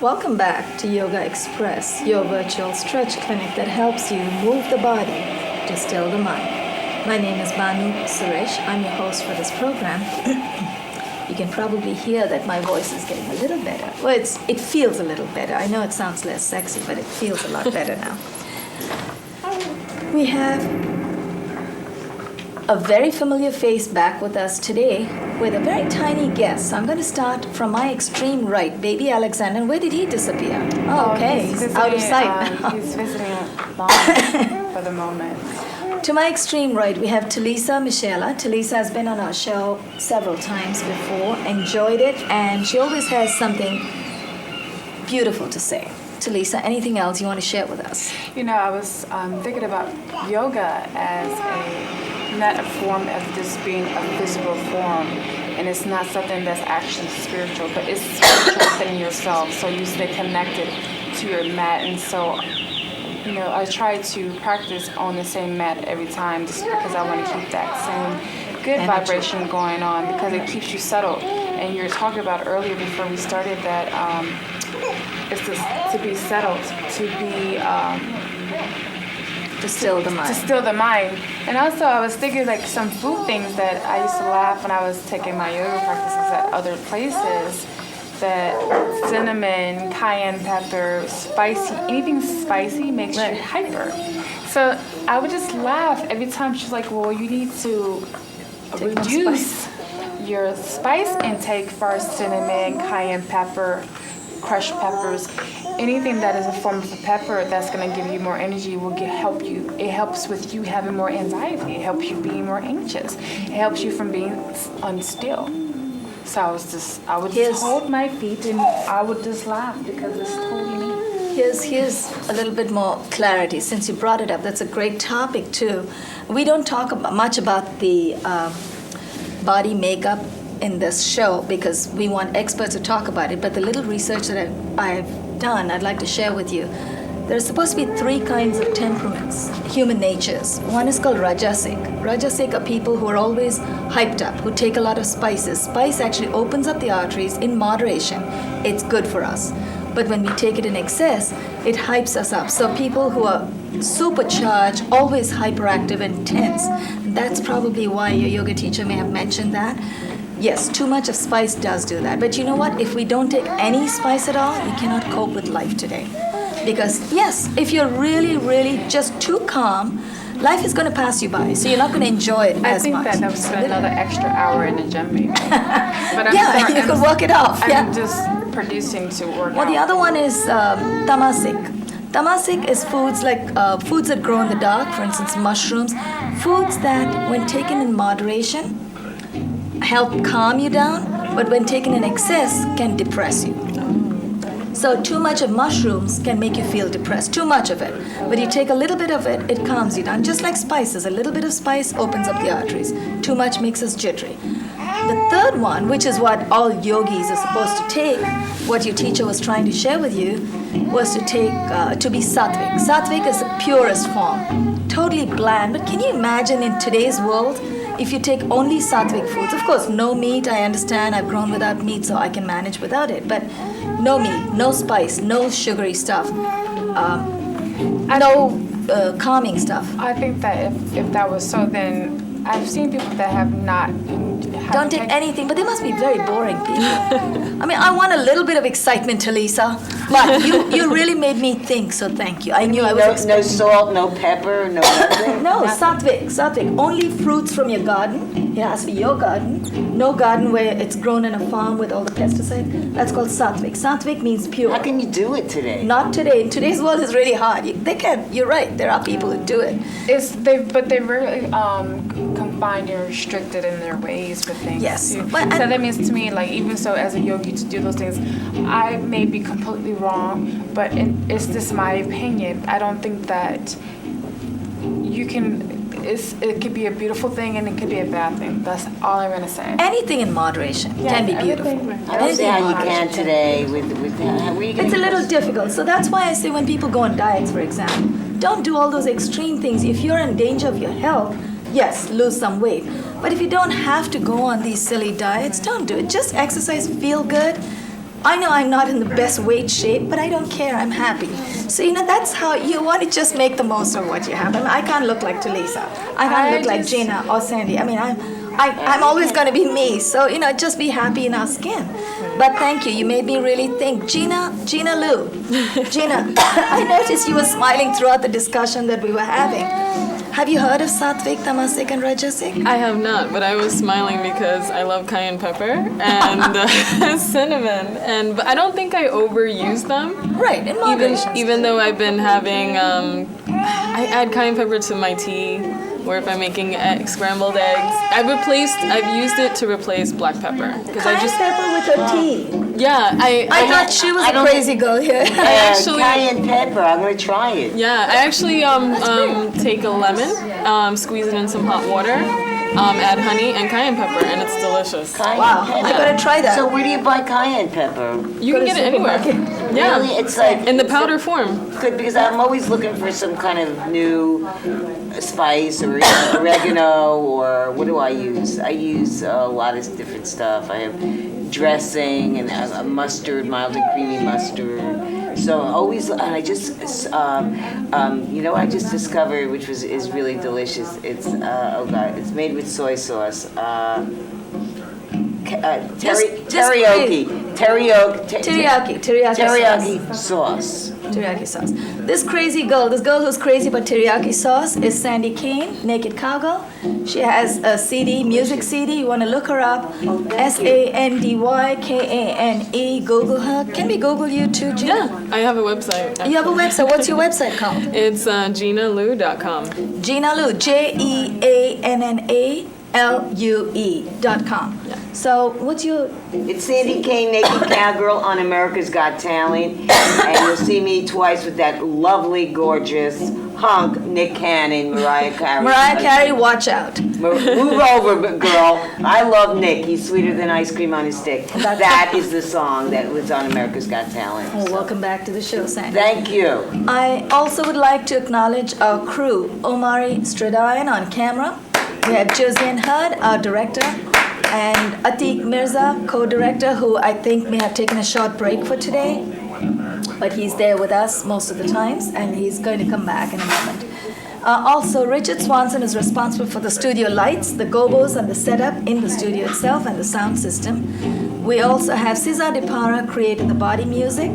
Welcome back to Yogaxpress, your virtual stretch clinic that helps you move the body to still the mind. My name is Banu Suresh. I'm your host for this program. You can probably hear that my voice is getting a little better. Well, it feels a little better. I know it sounds less sexy, but it feels a lot better now. We have a very familiar face back with us today with a very tiny guest. So I'm going to start from my extreme right, baby Alexander. Where did he disappear? Oh, okay, he's out of sight. He's visiting Lana for the moment. To my extreme right, we have Talisa Michela. Talisa has been on our show several times before, enjoyed it, and she always has something beautiful to say. Talisa, anything else you want to share with us? You know, I was thinking about yoga as not a form of just being a physical form, and it's not something that's actually spiritual, but it's spiritual within yourself, so you stay connected to your mat. And so, you know, I try to practice on the same mat every time just because I want to keep that same good vibration going on, because it keeps you settled. And you were talking about earlier before we started that it's to be settled, to be to still the mind. To still the mind. And also I was thinking like some food things that I used to laugh when I was taking my yoga practices at other places, that cinnamon, cayenne pepper, spicy, anything spicy makes you hyper. So I would just laugh every time she's like, well, you need to reduce your spice intake for cinnamon, cayenne pepper, crushed peppers. Anything that is a form of a pepper that's going to give you more energy will help you. It helps with you having more anxiety. It helps you being more anxious. It helps you from being unstill. So I would just hold my feet and I would just laugh because it's totally me. Here's a little bit more clarity since you brought it up. That's a great topic too. We don't talk much about the body makeup in this show because we want experts to talk about it, but the little research that I've done, I'd like to share with you. There's supposed to be 3 kinds of temperaments, human natures. One is called Rajasic. Rajasic are people who are always hyped up, who take a lot of spices. Spice actually opens up the arteries in moderation. It's good for us. But when we take it in excess, it hypes us up. So people who are supercharged, always hyperactive and tense, that's probably why your yoga teacher may have mentioned that. Yes, too much of spice does do that. But you know what? If we don't take any spice at all, you cannot cope with life today. Because, yes, if you're really, really just too calm, life is going to pass you by. So you're not going to enjoy it as much. I think that would spend another extra hour in the gym, maybe. But you could work it off. I'm just producing to work Well, out. the other one is tamasic. Tamasic is foods like foods that grow in the dark, for instance, mushrooms. Foods that, when taken in moderation, help calm you down, but when taken in excess, can depress you. So too much of mushrooms can make you feel depressed, too much of it. But you take a little bit of it, it calms you down. Just like spices, a little bit of spice opens up the arteries. Too much makes us jittery. The third one, which is what all yogis are supposed to take, what your teacher was trying to share with you, was to take, to be sattvic. Sattvic is the purest form, totally bland. But can you imagine in today's world, if you take only sattvic foods, of course, no meat, I understand, I've grown without meat, so I can manage without it, but no meat, no spice, no sugary stuff, no calming stuff. I think that if that was so, then I've seen people that have not Don't take anything, but they must be very boring people. I mean, I want a little bit of excitement, Talisa, but you really made me think, so thank you. I knew I was No salt, no pepper, no nothing? No, sattvic. Only fruits from your garden. It has to be your garden. No garden where it's grown in a farm with all the pesticides. That's called sattvic. Sattvic means pure. How can you do it today? Not today. In today's world, it's really hard. They can. You're right. There are people who do it. But they're really confined and restricted in their ways with things. Yes. Too. But- So that means to me, like, even so as a yogi to do those things, I may be completely wrong, but it's just my opinion. I don't think that you can. It could be a beautiful thing and it could be a bad thing. That's all I'm gonna say. Anything in moderation can be beautiful. I don't see how you can today with how are you gonna It's a do little this? difficult. So that's why I say when people go on diets, for example, don't do all those extreme things. If you're in danger of your health, yes, lose some weight. But if you don't have to go on these silly diets, don't do it. Just exercise, feel good. I know I'm not in the best weight shape, but I don't care. I'm happy. So, that's how you want to just make the most of what you have. I mean, I can't look like Talisa. I can't look like Gina or Sandy. I mean, I'm always going to be me. So, just be happy in our skin. But thank you. You made me really think. Gina Lou. Gina, I noticed you were smiling throughout the discussion that we were having. Have you heard of Sattvic, Tamasic, and Rajasic? I have not, but I was smiling because I love cayenne pepper and cinnamon, but I don't think I overuse them. Right, in moderation. Even though I've been having, I add cayenne pepper to my tea, or if I'm making scrambled eggs, I've used it to replace black pepper because Cayenne pepper with her tea. Yeah, I thought she was a crazy girl here. Cayenne pepper. I'm gonna try it. Yeah, I actually take a lemon, squeeze it in some hot water, add honey and cayenne pepper, and it's delicious. Cayenne Wow, pepper. I gotta try that. So where do you buy cayenne pepper? You can get it anywhere. Yeah, Really? It's like in the powder form. good because I'm always looking for some kind of new spice or oregano or what do I use? I use a lot of different stuff. I have dressing and a mustard, mildly creamy mustard. So always, and I just, I just discovered, which is really delicious. It's it's made with soy sauce. Teriyaki sauce. Teriyaki sauce. This girl who's crazy about teriyaki sauce is Sandy Kane, Naked Cowgirl. She has a CD, music CD. You want to look her up. SandyKane. Google her. Can we Google you too, Gina? Yeah, I have a website. You have a website. What's your website called? It's GinaLou.com. Gina Lou, JeannaLue.com. Yeah. So what's your... It's Sandy Kane, Naked Cowgirl on America's Got Talent, and you'll see me twice with that lovely, gorgeous hunk, Nick Cannon, Mariah Carey. Mariah Carey, watch out. Move over, girl. I love Nick. He's sweeter than ice cream on a stick. That is the song that was on America's Got Talent. Well, welcome back to the show, Sandy. Thank you. I also would like to acknowledge our crew, Omari Stradayan on camera. We have Josiane Hurd, our director, and Atik Mirza, co-director, who I think may have taken a short break for today, but he's there with us most of the times, and he's going to come back in a moment. Also, Richard Swanson is responsible for the studio lights, the gobos, and the setup in the studio itself, and the sound system. We also have Cesar de Parra created the body music,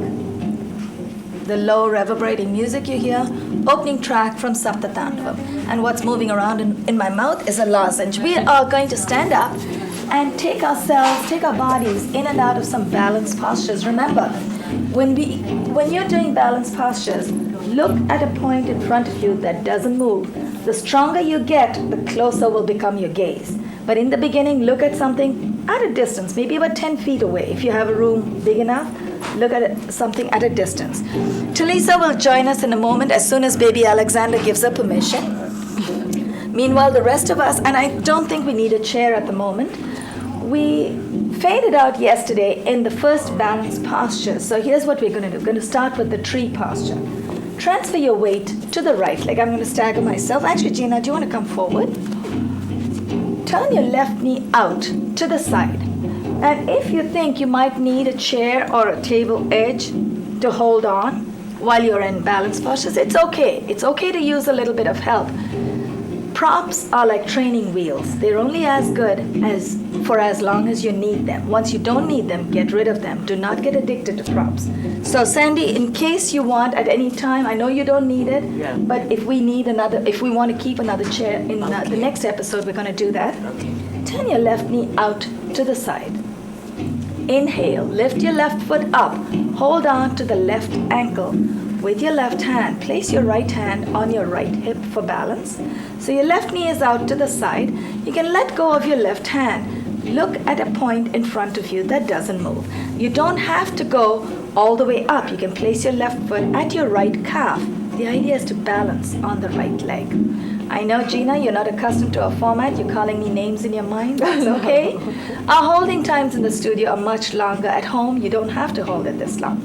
the low reverberating music you hear, opening track from Saptatandavam. And what's moving around in my mouth is a lozenge. We are going to stand up and take our bodies in and out of some balanced postures. Remember, when you're doing balanced postures, look at a point in front of you that doesn't move. The stronger you get, the closer will become your gaze. But in the beginning, look at something at a distance, maybe about 10 feet away. If you have a room big enough, look at something at a distance. Talisa will join us in a moment as soon as baby Alexander gives her permission. Meanwhile, the rest of us, and I don't think we need a chair at the moment, we faded out yesterday in the first balanced posture. So here's what we're going to do. We're going to start with the tree posture. Transfer your weight to the right leg. I'm going to stagger myself. Actually, Gina, do you want to come forward? Turn your left knee out to the side. And if you think you might need a chair or a table edge to hold on while you're in balanced postures, it's okay. It's okay to use a little bit of help. props are like training wheels. They're only as good as for as long as you need them. Once you don't need them, get rid of them. Do not get addicted to props. So Sandy, in case you want at any time, I know you don't need it, Yeah. but if we want to keep another chair in the next episode, we're going to do that. Okay. Turn your left knee out to the side. Inhale, lift your left foot up. Hold on to the left ankle. With your left hand, place your right hand on your right hip for balance. So your left knee is out to the side. You can let go of your left hand. Look at a point in front of you that doesn't move. You don't have to go all the way up. You can place your left foot at your right calf. The idea is to balance on the right leg. I know, Gina, you're not accustomed to a format. You're calling me names in your mind. That's okay. Our holding times in the studio are much longer. At home, you don't have to hold it this long.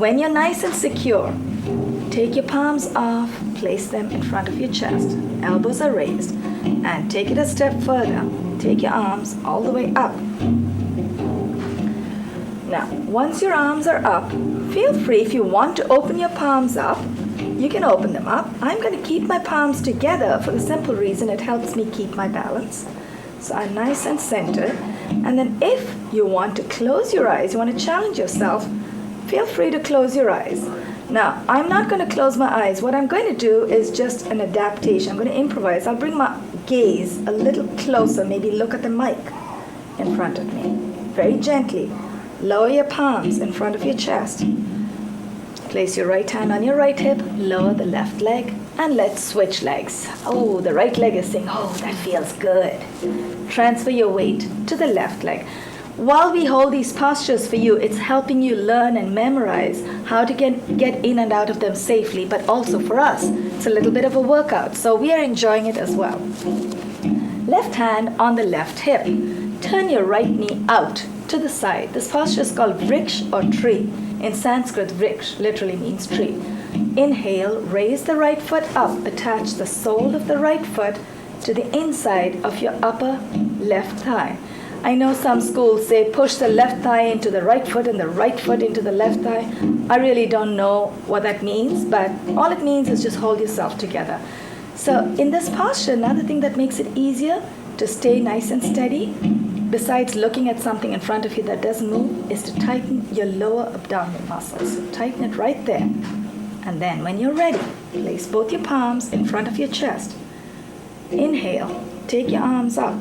When you're nice and secure, take your palms off, place them in front of your chest. Elbows are raised. And take it a step further. Take your arms all the way up. Now, once your arms are up, feel free, if you want to open your palms up, you can open them up. I'm going to keep my palms together for the simple reason it helps me keep my balance. So I'm nice and centered. And then if you want to close your eyes, you want to challenge yourself, feel free to close your eyes. Now, I'm not going to close my eyes. What I'm going to do is just an adaptation. I'm going to improvise. I'll bring my gaze a little closer, maybe look at the mic in front of me. Very gently. Lower your palms in front of your chest. Place your right hand on your right hip, lower the left leg, and let's switch legs. Oh, the right leg is saying, oh, that feels good. Transfer your weight to the left leg. While we hold these postures for you, it's helping you learn and memorize how to get in and out of them safely, but also for us, it's a little bit of a workout, so we are enjoying it as well. Left hand on the left hip. Turn your right knee out to the side. This posture is called vriksha or tree. In Sanskrit, vriksha literally means tree. Inhale, raise the right foot up. Attach the sole of the right foot to the inside of your upper left thigh. I know some schools say push the left thigh into the right foot and the right foot into the left thigh. I really don't know what that means, but all it means is just hold yourself together. So in this posture, another thing that makes it easier to stay nice and steady, besides looking at something in front of you that doesn't move, is to tighten your lower abdominal muscles. So tighten it right there. And then when you're ready, place both your palms in front of your chest. Inhale, take your arms up.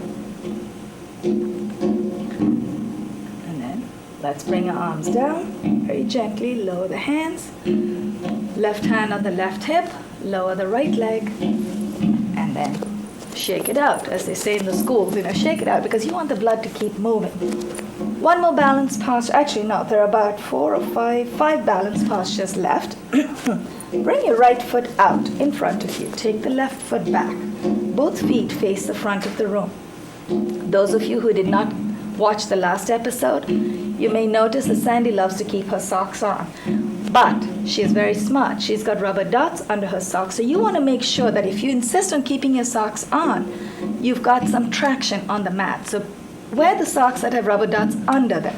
And then let's bring our arms down. Very gently, lower the hands. Left hand on the left hip, lower the right leg, and then shake it out, as they say in the schools, shake it out, because you want the blood to keep moving. One more balance posture. Actually, no, there are about 4 or 5 balance postures left. Bring your right foot out in front of you. Take the left foot back. Both feet face the front of the room. Those of you who did not watch the last episode, you may notice that Sandy loves to keep her socks on. But she is very smart. She's got rubber dots under her socks. So you want to make sure that if you insist on keeping your socks on, you've got some traction on the mat. So wear the socks that have rubber dots under them.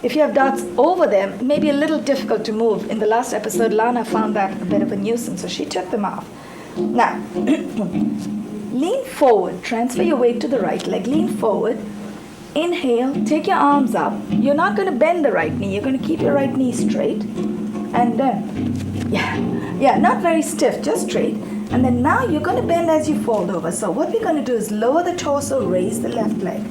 If you have dots over them, it may be a little difficult to move. In the last episode, Lana found that a bit of a nuisance, so she took them off. Now, lean forward. Transfer your weight to the right leg. Lean forward. Inhale. Take your arms up. You're not going to bend the right knee. You're going to keep your right knee straight. And then, not very stiff, just straight. And then now you're going to bend as you fold over. So what we're going to do is lower the torso, raise the left leg.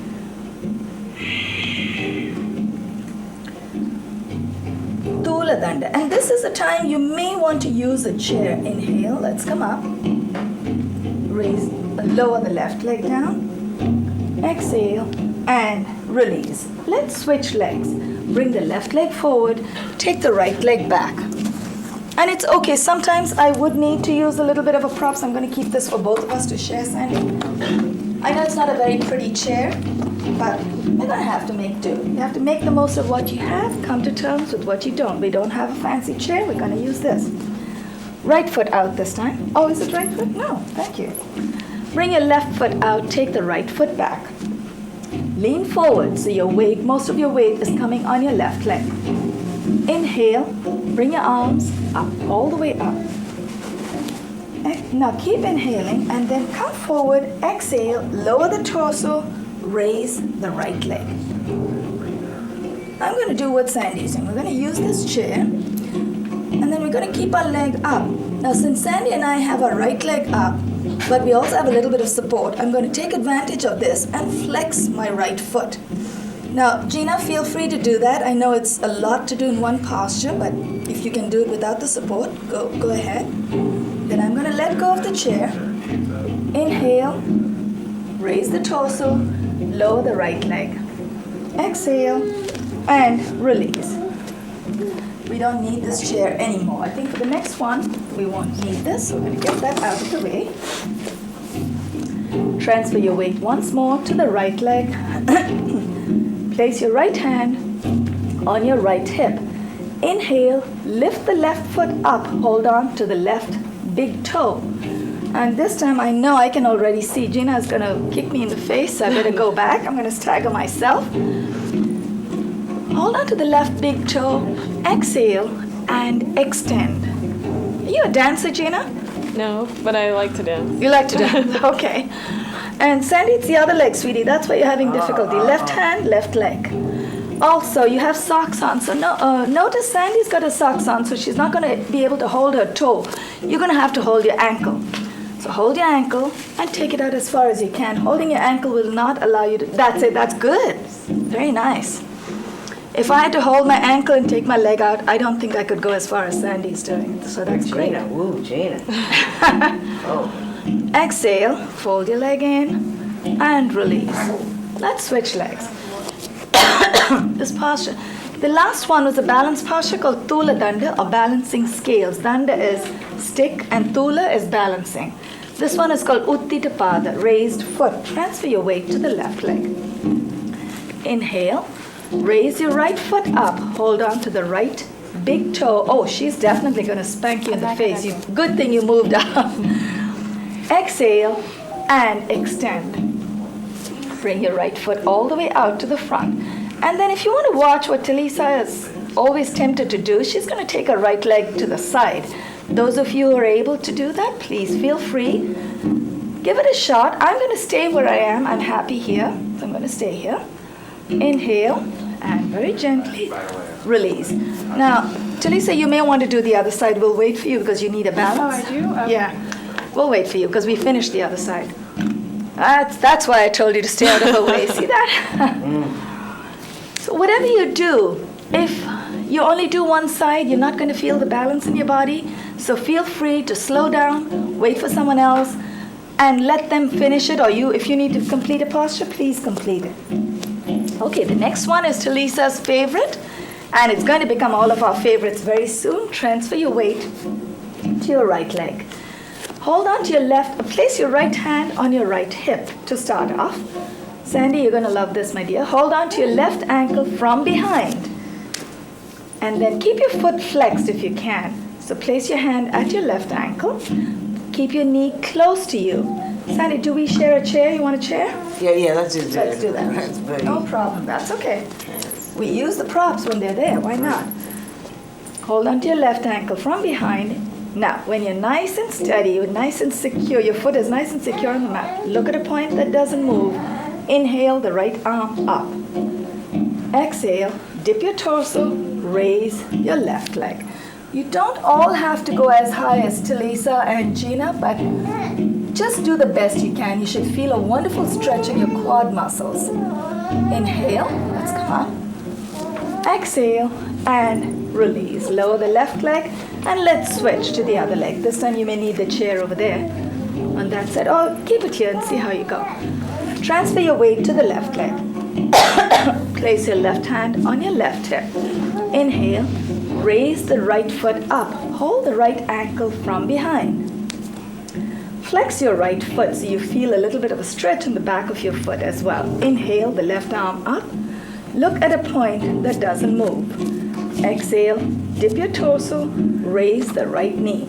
Tula Danda. And this is the time you may want to use a chair. Inhale, let's come up. Raise, lower the left leg down. Exhale and release. Let's switch legs. Bring the left leg forward, take the right leg back. And it's okay, sometimes I would need to use a little bit of a prop, so I'm going to keep this for both of us to share, Sandy. I know it's not a very pretty chair, but we're going to have to make do. You have to make the most of what you have, come to terms with what you don't. We don't have a fancy chair, we're going to use this. Right foot out this time. Oh, is it right foot? No, thank you. Bring your left foot out, take the right foot back. Lean forward, so your weight, most of your weight is coming on your left leg. Inhale, bring your arms up, all the way up. Now keep inhaling and then come forward, exhale, lower the torso, raise the right leg. I'm going to do what Sandy's doing. We're going to use this chair and then we're going to keep our leg up. Now since Sandy and I have our right leg up, but we also have a little bit of support, I'm going to take advantage of this and flex my right foot. Now, Gina, feel free to do that. I know it's a lot to do in one posture, but if you can do it without the support, go ahead. Then I'm going to let go of the chair. Inhale, raise the torso, lower the right leg. Exhale, and release. We don't need this chair anymore. I think for the next one, we won't need this. So we're going to get that out of the way. Transfer your weight once more to the right leg. Place your right hand on your right hip. Inhale, lift the left foot up, hold on to the left big toe. And this time I know I can already see Gina is going to kick me in the face, so I better go back. I'm going to stagger myself. Hold on to the left big toe, exhale, and extend. Are you a dancer, Gina? No, but I like to dance. You like to dance, okay. And Sandy, it's the other leg, sweetie. That's why you're having difficulty. Left hand, left leg. Also, you have socks on. So notice Sandy's got her socks on, so she's not going to be able to hold her toe. You're going to have to hold your ankle. So hold your ankle and take it out as far as you can. Holding your ankle will not allow you to... That's it. That's good. Very nice. If I had to hold my ankle and take my leg out, I don't think I could go as far as Sandy's doing. So that's great. Gina, woo, Gina. Oh. Exhale, fold your leg in, and release. Let's switch legs. This posture. The last one was a balance posture called Thula Danda, or balancing scales. Danda is stick and Thula is balancing. This one is called Uttita Pada, raised foot. Transfer your weight to the left leg. Inhale, raise your right foot up, hold on to the right big toe. Oh, she's definitely going to spank you in the face. Good thing you moved up. Exhale and extend. Bring your right foot all the way out to the front. And then if you want to watch what Talisa is always tempted to do, she's going to take her right leg to the side. Those of you who are able to do that, please feel free. Give it a shot. I'm going to stay where I am. I'm happy here. So I'm going to stay here. Inhale and very gently release. Now, Talisa, you may want to do the other side. We'll wait for you because you need a balance. Oh, I do? Okay. Yeah. We'll wait for you because we finished the other side. That's why I told you to stay out of her way. See that? So whatever you do, if you only do one side, you're not going to feel the balance in your body. So feel free to slow down, wait for someone else, and let them finish it. Or if you need to complete a posture, please complete it. Okay, the next one is Talisa's favorite, and it's going to become all of our favorites very soon. Transfer your weight to your right leg. Hold on to your left, place your right hand on your right hip to start off. Sandy, you're going to love this, my dear. Hold on to your left ankle from behind. And then keep your foot flexed if you can. So place your hand at your left ankle. Keep your knee close to you. Sandy, do we share a chair? You want a chair? Yeah, let's just do it. Let's do that. That's very... No problem. That's okay. We use the props when they're there. Why not? Hold on to your left ankle from behind. Now, when you're nice and steady, you're nice and secure, your foot is nice and secure on the mat, look at a point that doesn't move. Inhale the right arm up. Exhale, dip your torso, raise your left leg. You don't all have to go as high as Talisa and Gina, but just do the best you can. You should feel a wonderful stretch in your quad muscles. Inhale, let's come up. Exhale and release. Lower the left leg and let's switch to the other leg. This time you may need the chair over there on that side. Or keep it here and see how you go. Transfer your weight to the left leg. Place your left hand on your left hip. Inhale, raise the right foot up. Hold the right ankle from behind. Flex your right foot so you feel a little bit of a stretch in the back of your foot as well. Inhale the left arm up. Look at a point that doesn't move. Exhale, dip your torso, raise the right knee.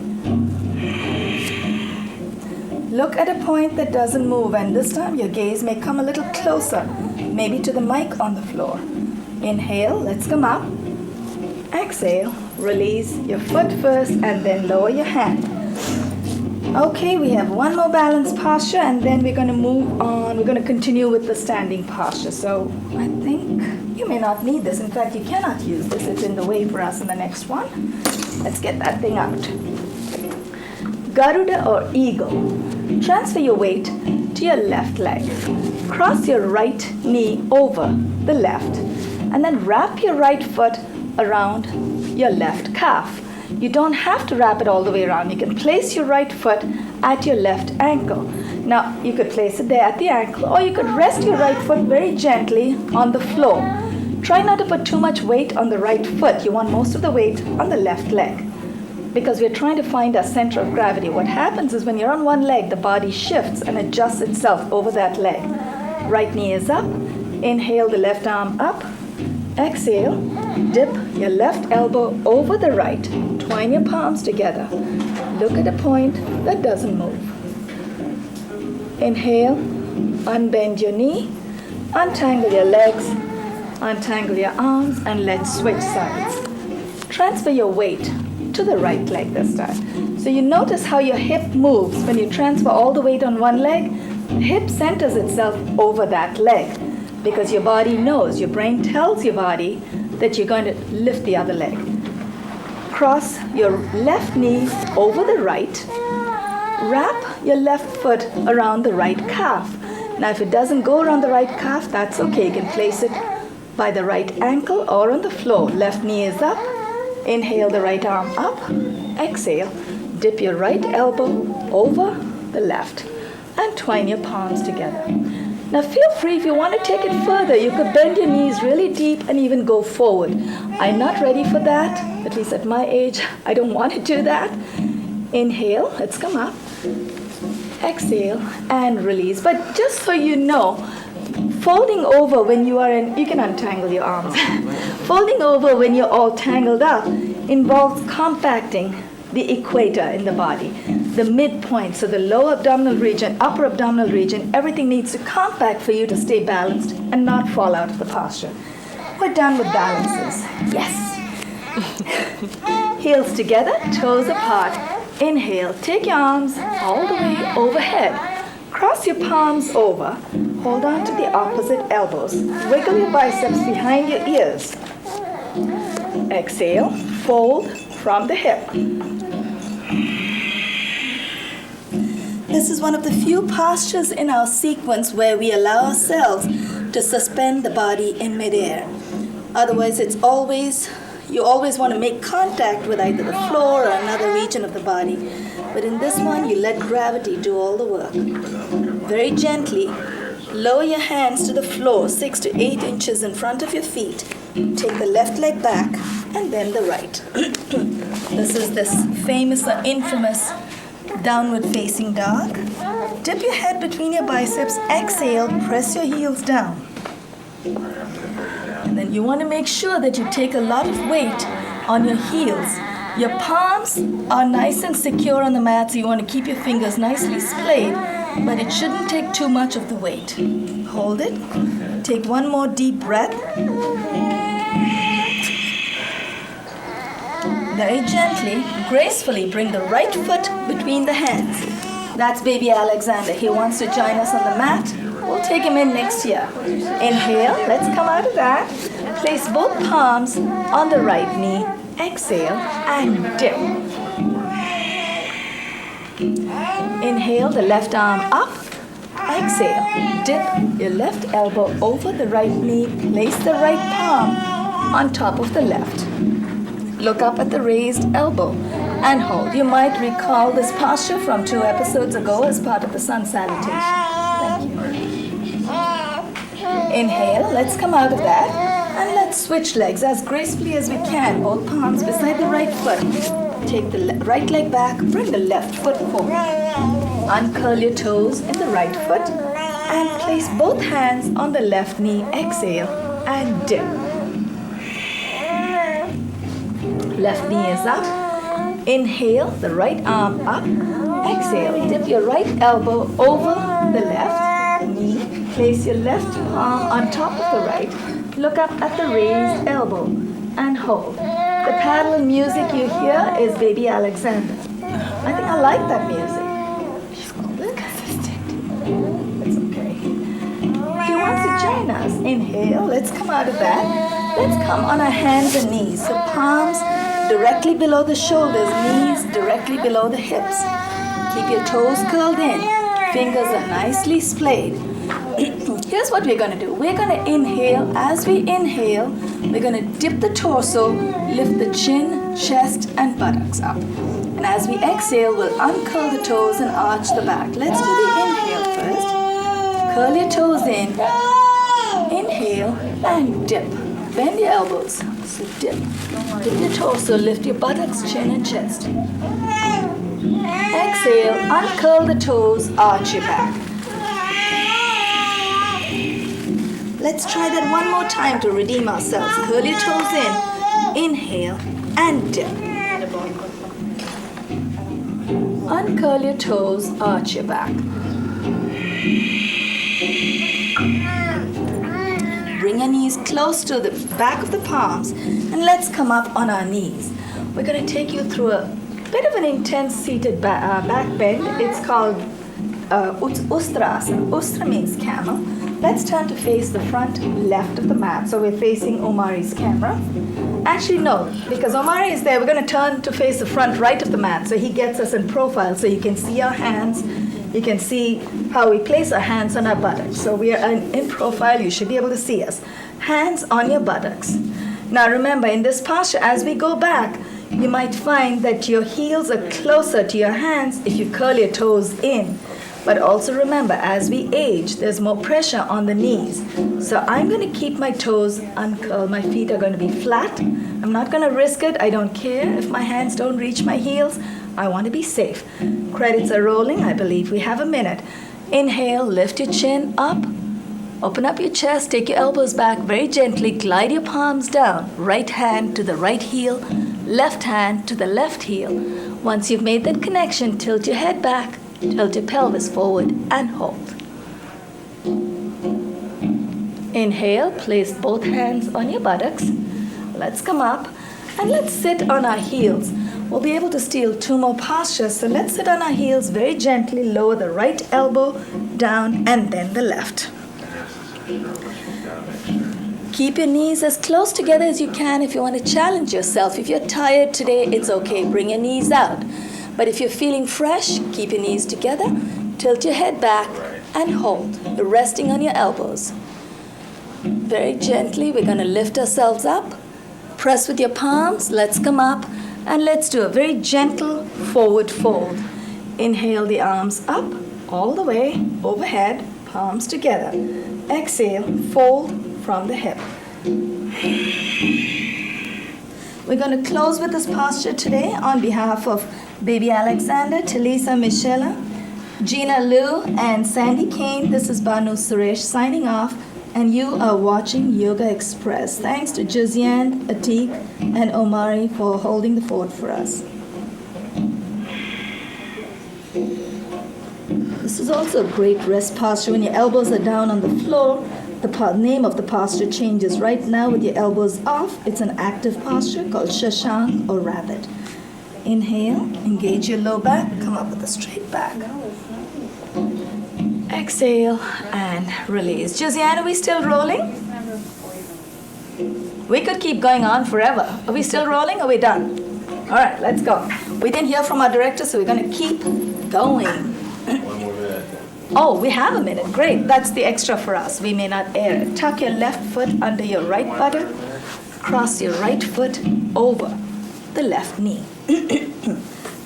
Look at a point that doesn't move, and this time your gaze may come a little closer, maybe to the mic on the floor. Inhale, let's come up. Exhale, release your foot first and then lower your hand. Okay, we have one more balance posture and then we're going to move on. We're going to continue with the standing posture. So I think you may not need this. In fact, you cannot use this. It's in the way for us in the next one. Let's get that thing out. Garuda or eagle. Transfer your weight to your left leg. Cross your right knee over the left and then wrap your right foot around your left calf. You don't have to wrap it all the way around. You can place your right foot at your left ankle. Now, you could place it there at the ankle, or you could rest your right foot very gently on the floor. Try not to put too much weight on the right foot. You want most of the weight on the left leg, because we're trying to find our center of gravity. What happens is when you're on one leg, the body shifts and adjusts itself over that leg. Right knee is up. Inhale the left arm up. Exhale, dip your left elbow over the right. Twine your palms together. Look at a point that doesn't move. Inhale, unbend your knee, untangle your legs, untangle your arms, and let's switch sides. Transfer your weight to the right leg this time. So you notice how your hip moves when you transfer all the weight on one leg. The hip centers itself over that leg because your body knows, your brain tells your body that you're going to lift the other leg. Cross your left knee over the right. Wrap your left foot around the right calf. Now if it doesn't go around the right calf, that's okay. You can place it by the right ankle or on the floor. Left knee is up. Inhale the right arm up. Exhale. Dip your right elbow over the left and twine your palms together. Now feel free, if you want to take it further, you could bend your knees really deep and even go forward. I'm not ready for that, at least at my age. I don't want to do that. Inhale, let's come up. Exhale and release. But just so you know, folding over when you are in, you can untangle your arms. Folding over when you're all tangled up involves compacting the equator in the body, the midpoint, so the lower abdominal region, upper abdominal region, everything needs to compact for you to stay balanced and not fall out of the posture. We're done with balances. Yes. Heels together, toes apart. Inhale, take your arms all the way overhead. Cross your palms over. Hold on to the opposite elbows. Wiggle your biceps behind your ears. Exhale, fold from the hip. This is one of the few postures in our sequence where we allow ourselves to suspend the body in midair. Otherwise, you always want to make contact with either the floor or another region of the body. But in this one, you let gravity do all the work. Very gently, lower your hands to the floor, 6 to 8 inches in front of your feet. Take the left leg back and then the right. This is this famous or infamous downward facing dog. Dip your head between your biceps. Exhale, press your heels down. And then you want to make sure that you take a lot of weight on your heels. Your palms are nice and secure on the mat, so you want to keep your fingers nicely splayed, but it shouldn't take too much of the weight. Hold it. Take one more deep breath. Very gently, gracefully bring the right foot between the hands. That's baby Alexander. He wants to join us on the mat. We'll take him in next year. Inhale, let's come out of that. Place both palms on the right knee. Exhale and dip. Inhale, the left arm up. Exhale, dip your left elbow over the right knee. Place the right palm on top of the left. Look up at the raised elbow and hold. You might recall this posture from 2 episodes ago as part of the sun salutation. Thank you. Inhale, let's come out of that. And let's switch legs as gracefully as we can. Both palms beside the right foot. Take the right leg back, bring the left foot forward. Uncurl your toes in the right foot and place both hands on the left knee. Exhale and dip. Left knee is up. Inhale, the right arm up. Exhale, dip your right elbow over the left knee. Place your left palm on top of the right. Look up at the raised elbow and hold. The paddle and music you hear is baby Alexander. I think I like that music. inhale. Let's come out of that. Let's come on our hands and knees. So palms directly below the shoulders, knees directly below the hips. Keep your toes curled in. Fingers are nicely splayed. Here's what we're going to do. We're going to inhale. As we inhale, we're going to dip the torso, lift the chin, chest, and buttocks up. And as we exhale, we'll uncurl the toes and arch the back. Let's do the inhale first. Curl your toes in. Inhale and dip. Bend your elbows. So dip. Dip your torso, lift your buttocks, chin, and chest. Exhale, uncurl the toes, arch your back. Let's try that one more time to redeem ourselves. Curl your toes in. Inhale and dip. Uncurl your toes, arch your back. Bring your knees close to the back of the palms and let's come up on our knees. We're going to take you through a bit of an intense seated back bend. It's called Ustrasana. Ustra means camel. Let's turn to face the front left of the mat. So we're facing Omari's camera. Actually, no, because Omari is there, we're going to turn to face the front right of the mat. So he gets us in profile so you can see our hands. You can see how we place our hands on our buttocks. So we are in profile. You should be able to see us. Hands on your buttocks. Now remember, in this posture, as we go back, you might find that your heels are closer to your hands if you curl your toes in. But also remember, as we age, there's more pressure on the knees. So I'm going to keep my toes uncurled. My feet are going to be flat. I'm not going to risk it. I don't care if my hands don't reach my heels. I want to be safe. Credits are rolling. I believe we have a minute. Inhale, lift your chin up. Open up your chest. Take your elbows back very gently. Glide your palms down. Right hand to the right heel. Left hand to the left heel. Once you've made that connection, tilt your head back. Tilt your pelvis forward and hold. Inhale, place both hands on your buttocks. Let's come up and let's sit on our heels. We'll be able to steal 2 more postures. So let's sit on our heels very gently. Lower the right elbow down and then the left. Keep your knees as close together as you can if you want to challenge yourself. If you're tired today, it's okay. Bring your knees out. But if you're feeling fresh, keep your knees together, tilt your head back, and hold. You're resting on your elbows. Very gently, we're going to lift ourselves up. Press with your palms. Let's come up, and let's do a very gentle forward fold. Inhale the arms up, all the way, overhead, palms together. Exhale, fold from the hip. We're going to close with this posture today on behalf of Baby Alexander, Talisa Michelle, Gina Liu, and Sandy Kane. This is Banu Suresh signing off, and you are watching Yogaxpress. Thanks to Josiane, Atik, and Omari for holding the fort for us. This is also a great rest posture. When your elbows are down on the floor, the name of the posture changes. Right now, with your elbows off, it's an active posture called Shashank or Rabbit. Inhale, engage your low back, come up with a straight back. Exhale and release. Josiane, are we still rolling? We could keep going on forever. Are we still rolling or are we done? All right, let's go. We didn't hear from our director, so we're going to keep going. Oh, we have a minute. Great. That's the extra for us. We may not air it. Tuck your left foot under your right buttock. Cross your right foot over the left knee.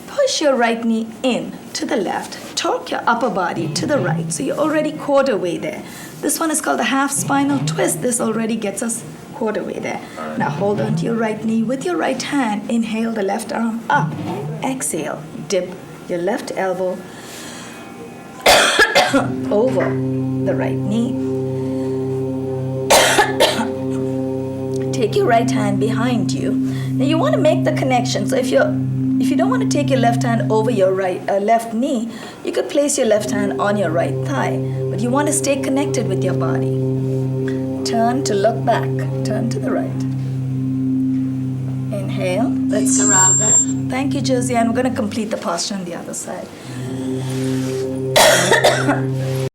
Push your right knee in to the left. Torque your upper body to the right. So you're already quarter way there. This one is called the half spinal twist. This already gets us quarter way there. Now hold on to your right knee with your right hand. Inhale the left arm up. Exhale. Dip your left elbow over the right knee. Take your right hand behind you. Now you want to make the connection. So if you don't want to take your left hand over your left knee, you could place your left hand on your right thigh. But you want to stay connected with your body. Turn to look back. Turn to the right. Inhale. Let's around that. Thank you, Josie. And we're going to complete the posture on the other side.